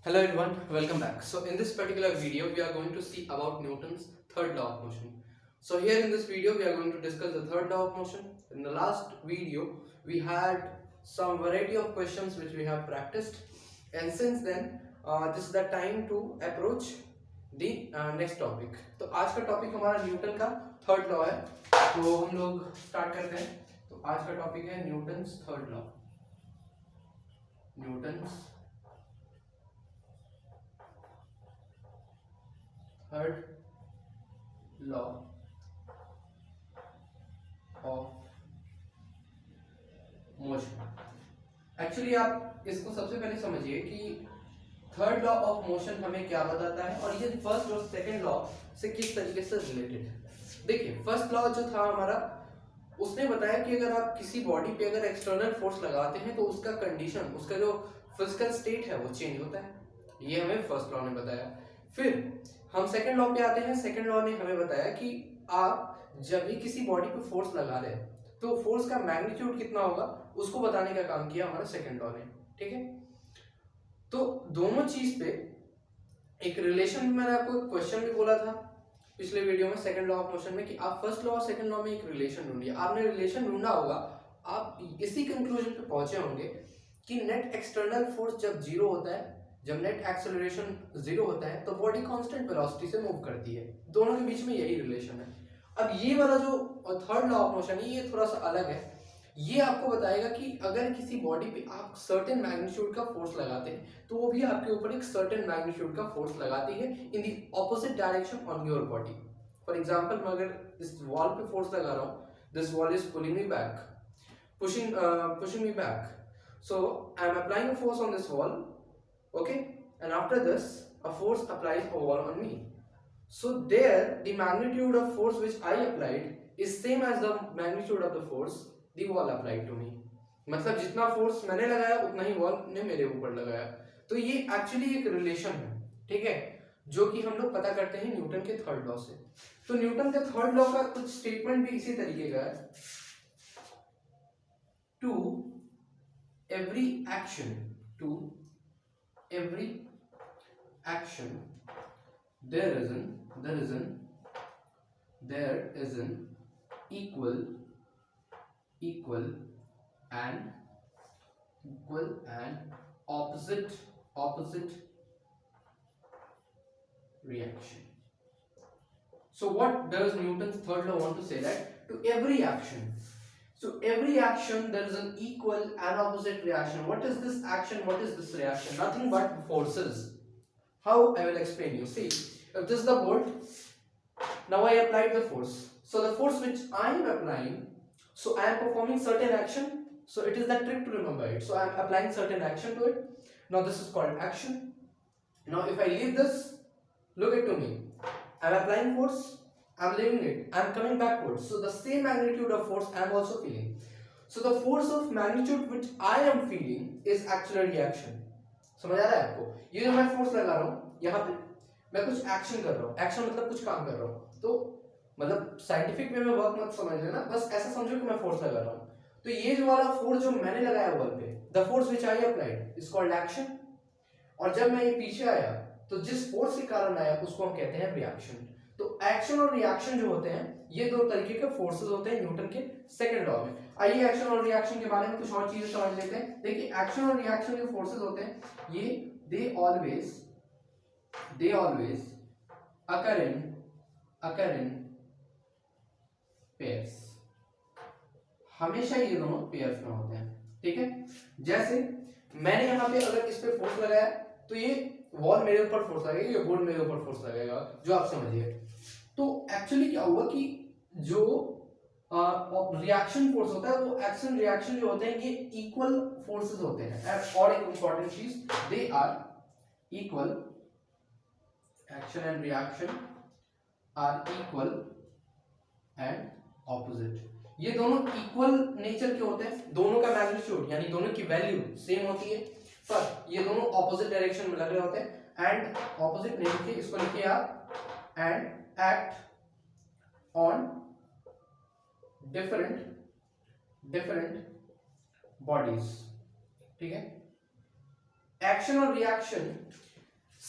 Hello everyone, welcome back. So in this particular video, we are going to see about Newton's third law of motion. So here in this video, we are going to discuss the third law of motion. In the last video, we had some variety of questions which we have practiced, and since then, this is the time to approach the next topic. तो आज का topic हमारा Newton का third law है, तो हम लोग start करते हैं. तो आज का टॉपिक है Newton's third law. Newton's third law of motion. Actually आप इसको सबसे पहले समझिए कि थर्ड लॉ ऑफ मोशन हमें क्या बताता है और ये फर्स्ट और सेकंड लॉ से किस तरीके से रिलेटेड है. देखिए, फर्स्ट लॉ जो था हमारा, उसने बताया कि अगर आप किसी बॉडी पे अगर एक्सटर्नल फोर्स लगाते हैं तो उसका कंडीशन, उसका जो फिजिकल स्टेट है वो चेंज होता है. ये हमें फर्स्ट लॉ ने बताया. फिर हम सेकंड लॉ पे आते हैं. सेकंड लॉ ने हमें बताया कि आप जब भी किसी बॉडी पे फोर्स लगा रहे हैं तो फोर्स का मैग्नीट्यूड कितना होगा उसको बताने का काम किया हमारा सेकंड लॉ ने. ठीक है, तो दोनों चीज पे एक रिलेशन, मैंने आपको क्वेश्चन भी बोला था पिछले वीडियो में सेकंड लॉ ऑफ मोशन में कि आप फर्स्ट लॉ और सेकंड लॉ में एक रिलेशन ढूंढिए. आपने रिलेशन ढूंढा होगा, आप इसी कंक्लूजन पे पहुंचे होंगे कि नेट एक्सटर्नल फोर्स जब जीरो होता है, जब नेट एक्सेलरेशन जीरो होता है, तो बॉडी कांस्टेंट वेलोसिटी से मूव करती है. दोनों के बीच में यही रिलेशन है. अब ये वाला जो थर्ड लॉ ऑफ मोशन है, ये थोड़ा सा अलग है. ये आपको बताएगा कि अगर किसी बॉडी पे आप सर्टेन मैग्नीट्यूड का फोर्स लगाते हैं तो वो भी आपके ऊपर एक सर्टेन मैग्नीट्यूड का फोर्स लगाती है in the opposite direction on your body. For example, मैं अगर इस वॉल पे फोर्स लगा रहा हूँ, this wall is pulling me back, pushing me back, so I am applying a force on this wall, okay, and after this a force applies a wall on me. So there the magnitude of force which I applied is same as the magnitude of the force the wall applied to me. मतलब जितना force मैंने लगाया उतना ही wall ने मेरे ऊपर लगाया. तो ये एक्चुअली एक रिलेशन है, ठीक है, जो कि हम लोग पता करते हैं न्यूटन के थर्ड लॉ से. तो न्यूटन के थर्ड लॉ का कुछ स्टेटमेंट भी इसी तरीके का है. To every action, to every action there is an equal and opposite reaction. So what does Newton's third law want to say? That to every action, so every action there is an equal and opposite reaction. What is this action? What is this reaction? Nothing but forces. How? I will explain you. See, if this is the bolt, now I applied the force. So the force which I am applying, so I am performing certain action. So it is the trick to remember it. So I am applying certain action to it. Now this is called action. Now if I leave this, look at to me. I am applying force. I am leaving it. I am coming backwards. So the same magnitude of force I am also feeling. So the force of magnitude which I am feeling is actual reaction. समझ आ रहा है आपको? ये जो मैं force लगा रहा हूँ यहाँ पे, मैं कुछ एक्शन कर रहा हूँ. एक्शन मतलब कुछ काम कर रहा हूँ. तो मतलब साइंटिफिक वे में वर्क मत समझ लेना, बस ऐसा समझो कि मैं फोर्स लगा रहा हूँ. तो ये जो वाला फोर्स जो मैंने लगाया वॉल पे, the force which I applied is called action. और जब मैं ये पीछे आया तो जिस फोर्स के कारण आया उसको हम कहते हैं रिएक्शन. तो एक्शन और रिएक्शन जो होते हैं, ये दो तरीके के फोर्सेस होते हैं न्यूटन के सेकंड लॉ में. आइए एक्शन और रिएक्शन के बारे में कुछ और चीजें समझ लेते हैं. देखिए, एक्शन और रिएक्शन जो फोर्सेस होते हैं, ये they always occur in pairs. हमेशा ये दोनों पेयर्स में होते हैं. ठीक है, जैसे मैंने यहाँ पे अगर इस पे फोर्स लगाया तो ये वॉल मेरे ऊपर फोर्स लगेगा, ये बोर्ड मेरे ऊपर फोर्स लगेगा, जो आप समझिए. तो एक्चुअली क्या हुआ कि जो रिएक्शन फोर्स होता है, वो एक्शन रिएक्शन जो होते हैं, ये इक्वल फोर्सेस होते हैं. और एक इंपॉर्टेंट चीज, they are equal, action and reaction are equal and opposite. ये दोनों इक्वल नेचर के होते हैं. दोनों का मैग्नीट्यूड यानी दोनों की वैल्यू सेम होती है, पर ये दोनों ऑपोजिट डायरेक्शन में लग रहे होते हैं. एंड ऑपोजिट नहीं लिखिए, इसको लिखिए आप and act on different bodies. ठीक है, एक्शन और रिएक्शन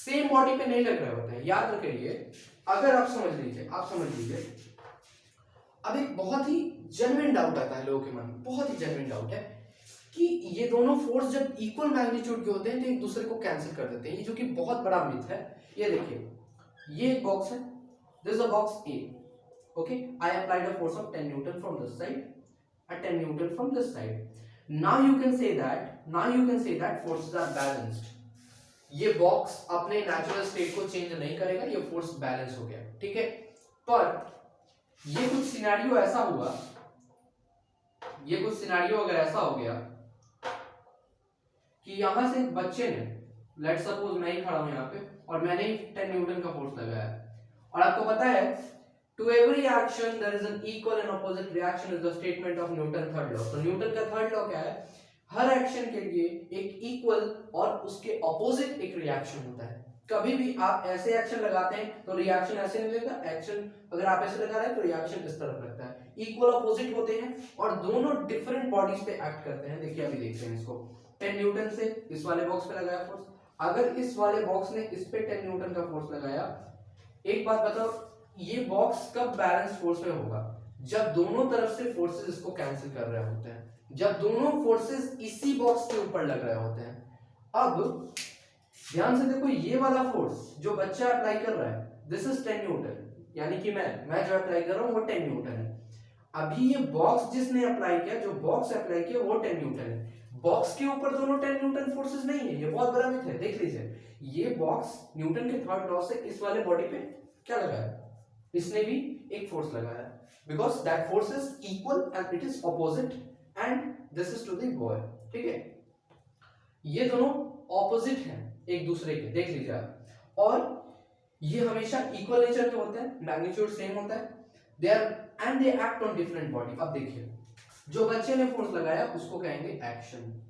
सेम बॉडी पे नहीं लग रहे होते हैं। याद रखिए, अगर आप समझ लीजिए अब एक बहुत ही जेन्युइन डाउट आता है लोगों के मन में, बहुत ही जेन्युइन डाउट है कि ये दोनों फोर्स जब इक्वल मैग्नीट्यूड के होते हैं तो एक दूसरे को कैंसिल कर देते हैं, ये जो कि बहुत बड़ा मिथ है। ये देखिए, ये एक बॉक्स है, this is a box A, okay, I applied a force of 10 Newton from this side, a 10 newton from this side. Now you can say that forces are balanced. ये बॉक्स अपने natural state को change नहीं करेगा, ये force balance हो गया, ठीक है। पर ये कुछ सिनेरियो ऐसा हुआ, अगर ऐसा हो गया कि यहां से बच्चे ने, लेट सपोज मैं ही खड़ा हूं यहाँ पे और मैंने 10 न्यूटन का फोर्स लगाया, और आपको पता है to every action there is an equal and opposite reaction is the statement of Newton third law. तो न्यूटन का थर्ड लॉ क्या है, हर एक्शन के लिए एक इक्वल और उसके ऑपोजिट एक रिएक्शन होता है। कभी भी आप ऐसे एक्शन लगाते हैं तो रिएक्शन ऐसे मिलेगा, एक्शन अगर आप ऐसे लगा रहे हैं तो रिएक्शन इस तरफ लगता है। इक्वल ऑपोजिट होते हैं और दोनों डिफरेंट बॉडीज पे एक्ट करते हैं। देखिए अभी देखते हैं इसको, 10 न्यूटन से इस वाले बॉक्स पे लगाया फोर्स, अगर इस वाले बॉक्स ने इस पे 10 न्यूटन का फोर्स लगाया, एक बात बताओ, ये बॉक्स कब बैलेंस फोर्स में होगा, जब दोनों तरफ से फोर्सेस इसको कैंसिल कर रहे होते हैं, जब दोनों फोर्सेस इसी बॉक्स के ऊपर लग रहे होते हैं। अब ध्यान से देखो, ये वाला फोर्स जो बच्चा अप्लाई कर रहा है, दिस इज 10 न्यूटन, यानी कि मैं जो अप्लाई कर रहा हूं वो 10 न्यूटन है। अभी ये बॉक्स जिसने अप्लाई किया, जो बॉक्स अप्लाई किया वो 10 न्यूटन है। बॉक्स के ऊपर दोनों 10 न्यूटन फोर्सेस नहीं है, ये बहुत बड़ा मिथ है। देख लीजिए, ये बॉक्स न्यूटन के थर्ड लॉ से इस वाले बॉडी पे क्या लगाया, इसने भी एक फोर्स लगाया, because that force is equal and it is opposite and this is to the boy, ठीक है। ये दोनों ऑपोजिट हैं एक दूसरे के, देख लीजिए आप, और ये हमेशा इक्वल नेचर के होते हैं, मैग्नीट्यूड सेम होता है, they are and they act on different body. अब देखिए, जो बच्चे ने फोर्स लगाया उसको कहेंगे एक्शन,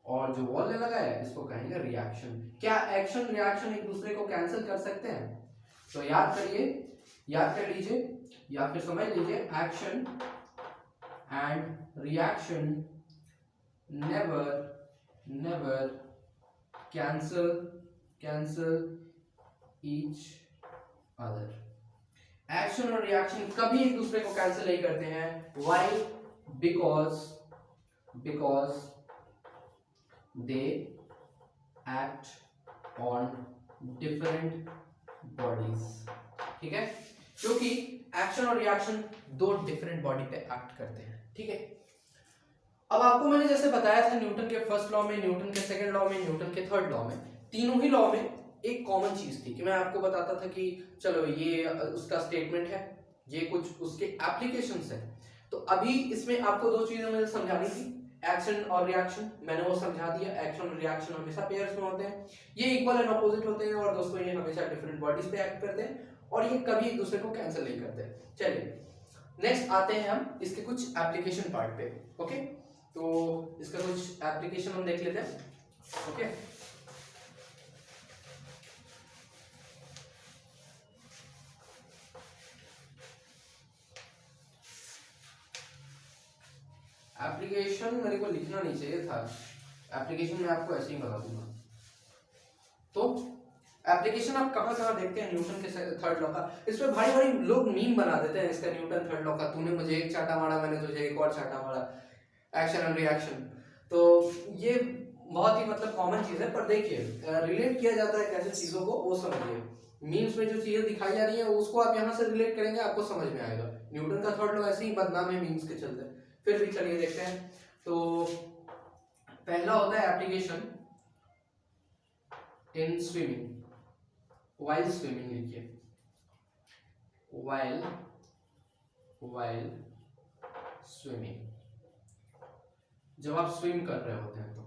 और जो बॉल ने लगाया इसको कहेंगे रिएक्शन। क्या एक्शन रिएक्शन एक दूसरे को कैंसिल कर सकते हैं? तो याद कर लीजिए या फिर समझ लीजिए, action and reaction never cancel each other. Action और रिएक्शन कभी एक दूसरे को कैंसिल नहीं करते हैं। Why? Because they act on different bodies, ठीक है, क्योंकि एक्शन और रिएक्शन दो डिफरेंट बॉडी पे एक्ट करते हैं, ठीक है। अब आपको मैंने जैसे बताया था, न्यूटन के फर्स्ट लॉ में, न्यूटन के सेकंड लॉ में, न्यूटन के थर्ड लॉ में, तीनों ही लॉ में एक कॉमन चीज थी कि मैं आपको बताता था कि चलो ये उसका स्टेटमेंट है, ये कुछ उसके एप्लीकेशंस है। तो अभी इसमें आपको दो चीजें मुझे समझानी थी, एक्शन और रिएक्शन, मैंने वो समझा दिया। एक्शन और रिएक्शन हमेशा पेयर्स में होते हैं, ये इक्वल एंड ऑपोजिट होते हैं, और दोस्तों ये हमेशा डिफरेंट बॉडीज पे एक्ट करते हैं, और ये कभी एक दूसरे को कैंसिल नहीं करते। चलिए नेक्स्ट आते हैं हम इसके कुछ एप्लीकेशन पार्ट पे, ओके। तो इसका कुछ एप्लीकेशन हम देख लेते हैं, ओके। एप्लीकेशन मेरे को लिखना नहीं चाहिए था, एप्लीकेशन मैं आपको ऐसे ही बता दूंगा। तो एप्लीकेशन आप कहां कहां देखते हैं न्यूटन के थर्ड लॉ का? इस पे भारी भारी लोग मीम बना देते हैं इसका, न्यूटन थर्ड लॉ का, तूने मुझे एक चाटा मारा, मैंने तुझे एक और चाटा मारा, एक्शन एंड रिएक्शन। तो ये बहुत ही मतलब कॉमन चीज है, पर देखिए रिलेट किया जाता है कैसे चीजों को, वो समझिए। मीम्स में जो चीजें दिखाई जा रही है उसको आप यहाँ से रिलेट करेंगे, आपको समझ में आएगा। न्यूटन का थर्ड लॉ ऐसे ही बदनाम है मीम्स के चलते, फिर भी चलिए देखते हैं। तो पहला होता है application in swimming, while swimming लिखिए, while swimming, जब आप स्विम कर रहे होते हैं तो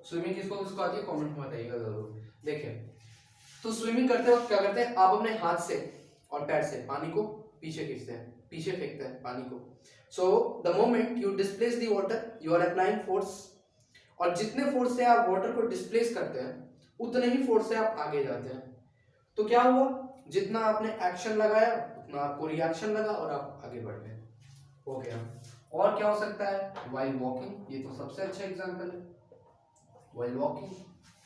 स्विमिंग किसको आती है, कमेंट में बताइएगा जरूर। देखिए, तो स्विमिंग करते वक्त क्या करते हैं, आप अपने हाथ से और पैर से पानी को पीछे खींचते हैं, पीछे फेंकते हैं पानी को। So the moment you displace the water you are applying force, और जितने फोर्स से आप वाटर को डिस्प्लेस करते हैं उतने ही फोर्स से आप आगे जाते हैं। तो क्या हुआ, जितना आपने एक्शन लगाया उतना आपको रिएक्शन लगा और आप आगे बढ़ गए, हो गया। और क्या हो सकता है, व्हाइल वॉकिंग, ये तो सबसे अच्छा एग्जांपल है, व्हाइल वॉकिंग।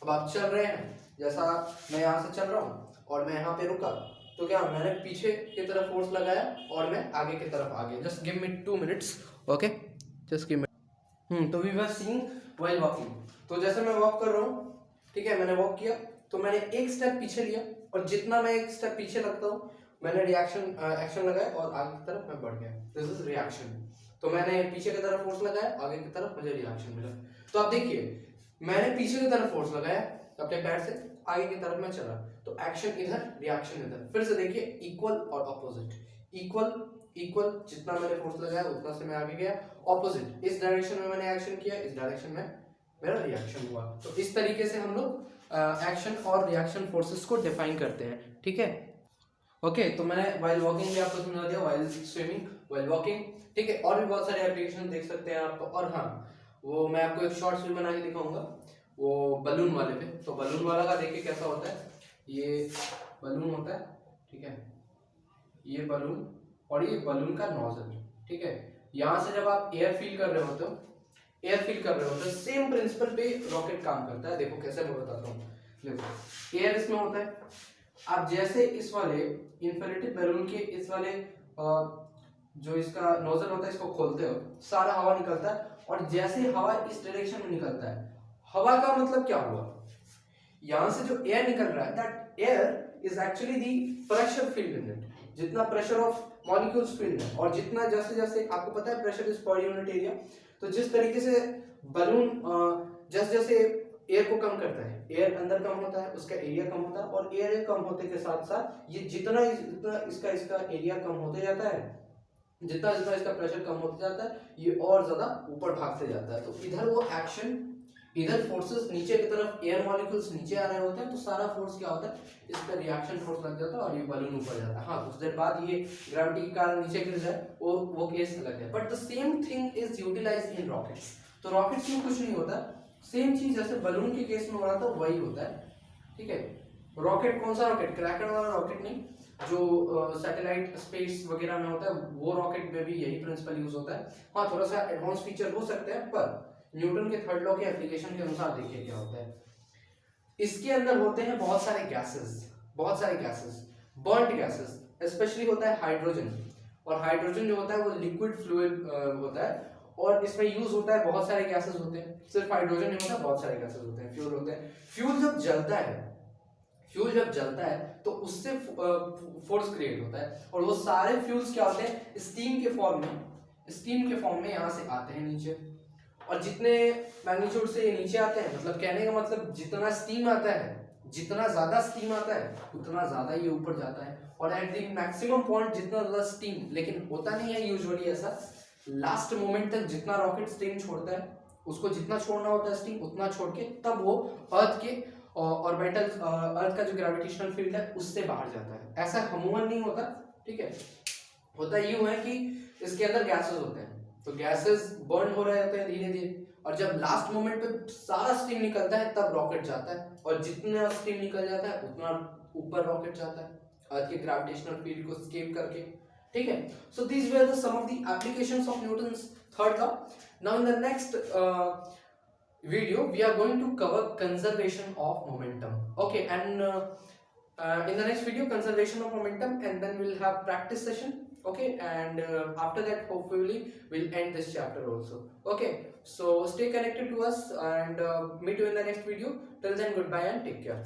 अब आप चल रहे हैं, जैसा मैं यहाँ से चल रहा हूँ और मैं यहाँ पे रुका, तो क्या मैंने पीछे की तरफ फोर्स लगाया और मैं आगे की तरफ आ गया। Just give me 2 minutes, okay, just give me. तो we were seeing while walking. तो जैसे मैं वॉक कर रहा हूँ, ठीक है, मैंने वॉक किया तो मैंने एक स्टेप पीछे लिया, और जितना मैं एक स्टेप पीछे लगता हूँ मैंने एक्शन लगाया और आगे की तरफ मैं बढ़ गया। This is reaction. तो मैंने पीछे की तरफ फोर्स लगाया, आगे की तरफ मुझे रिएक्शन मिला। तो आप देखिए, मैंने पीछे की तरफ फोर्स लगाया अपने पैर से, आगे की तरफ मैं चला, तो एक्शन इधर, रिएक्शन इधर। फिर से देखिए, इक्वल और ऑपोजिट, इक्वल इक्वल, जितना मैंने फोर्स लगाया उतना से मैं आगे गया, ऑपोजिट, इस डायरेक्शन में मैंने एक्शन किया, इस डायरेक्शन में मेरा रिएक्शन हुआ। तो इस तरीके से हम लोग एक्शन और रिएक्शन फोर्सेस को डिफाइन करते हैं, ठीक है। ओके, तो मैंने व्हाइल वॉकिंग भी आपको समझा दिया, व्हाइल स्विमिंग, व्हाइल वॉकिंग, ठीक है। और भी बहुत सारे एप्लीकेशन देख सकते हैं आप। और हाँ, वो मैं आपको एक शॉर्ट्स भी बना के दिखाऊंगा वो बलून वाले पे। तो बलून वाला का देखिए कैसा होता है। ये बलून होता है, ठीक है, ये बलून और ये बलून का नोजल, ठीक है। यहाँ से जब आप एयर फील कर रहे होते हो, सेम प्रिंसिपल पे रॉकेट काम करता है। देखो कैसे मैं बताता हूँ। देखो, एयर इसमें होता है, आप जैसे इस वाले इंफ्लेटेड बैलून के इस वाले जो इसका नोजल होता है इसको खोलते हो, सारा हवा निकलता है, और जैसे हवा इस डायरेक्शन में निकलता है, हवा का मतलब क्या हुआ, यहां से जो एयर निकल रहा है, that air is actually the pressure field in it, जितना प्रेशर ऑफ मॉलिक्यूल्स फील्ड है, और जितना जैसे जैसे आपको पता है pressure is per unit area. तो जिस तरीके से बलून जैसे जैसे एयर को कम करता है, एयर अंदर कम होता है, उसका एरिया कम होता है, और एयर कम होते के साथ साथ ये जितना इसका एरिया कम होते जाता है, जितना जितना इसका प्रेशर कम होते जाता है, ये और ज्यादा ऊपर भागते जाता है। तो इधर वो एक्शन, इधर फोर्सेस नीचे की तरफ, एयर मॉलिक्यूल्स नीचे आ रहे होते हैं, तो सारा फोर्स क्या होता है, इस पर रिएक्शन फोर्स लग जाता है और ये बलून ऊपर जाता है। हाँ, कुछ देर बाद ये ग्रेविटी के कारण नीचे गिर जाए, वो केस अलग है, but the same thing is utilized in rockets. तो रॉकेट्स में कुछ नहीं होता, सेम चीज जैसे बलून के केस में हो रहा था वही होता है, ठीक है। रॉकेट कौन सा रॉकेट, क्रैकर वाला रॉकेट नहीं, जो सैटेलाइट स्पेस वगैरह में होता है, वो रॉकेट में भी यही प्रिंसिपल यूज होता है। हाँ, थोड़ा सा एडवांस फीचर हो सकते हैं, पर न्यूटन के थर्ड लॉ के एप्लीकेशन के अनुसार देखिए क्या होता है। इसके अंदर होते हैं बहुत सारे गैसेस, बर्न्ड गैसेस, स्पेशली होता है हाइड्रोजन, और हाइड्रोजन जो होता है वो लिक्विड फ्लूइड होता है, और इसमें यूज होता है, बहुत सारे गैसेस होते हैं, सिर्फ हाइड्रोजन नहीं होता, बहुत सारे गैसेस होते हैं, फ्यूल होते हैं। फ्यूल जब जलता है तो उससे फोर्स क्रिएट होता है, और वो सारे फ्यूल्स क्या होते हैं, स्टीम के फॉर्म में यहाँ से आते हैं नीचे, और जितने मैग्नीट्यूड से ये नीचे आते हैं, मतलब कहने का मतलब जितना स्टीम आता है, जितना ज्यादा स्टीम आता है उतना ज्यादा ये ऊपर जाता है, और एट द मैक्सिमम पॉइंट जितना ज्यादा स्टीम, लेकिन होता नहीं है यूजुअली ऐसा, लास्ट मोमेंट तक जितना रॉकेट स्टीम छोड़ता है, उसको जितना छोड़ना होता है स्टीम उतना छोड़ के तब वो अर्थ के ऑर्बिटल, अर्थ का जो ग्रेविटेशनल फील्ड है उससे बाहर जाता है। ऐसा अमूमन नहीं होता, ठीक है। होता यूं है कि इसके अंदर गैसेस होते हैं, तो गैसेस बर्न हो रहे होते हैं धीरे धीरे, और जब लास्ट मोमेंट पे सारा स्टीम निकलता है तब रॉकेट जाता है, और जितना स्टीम निकल जाता है उतना ऊपर रॉकेट जाता है, अर्थ के ग्रेविटेशनल फील्ड को एस्केप करके, ठीक है। So these were the some of the applications of Newton's third law. Now in the next video we are going to cover conservation of momentum, okay, and in the next video conservation of momentum, and then we'll have practice session, okay, and after that hopefully we'll end this chapter also, okay. So stay connected to us, and meet you in the next video. Till then, goodbye and take care.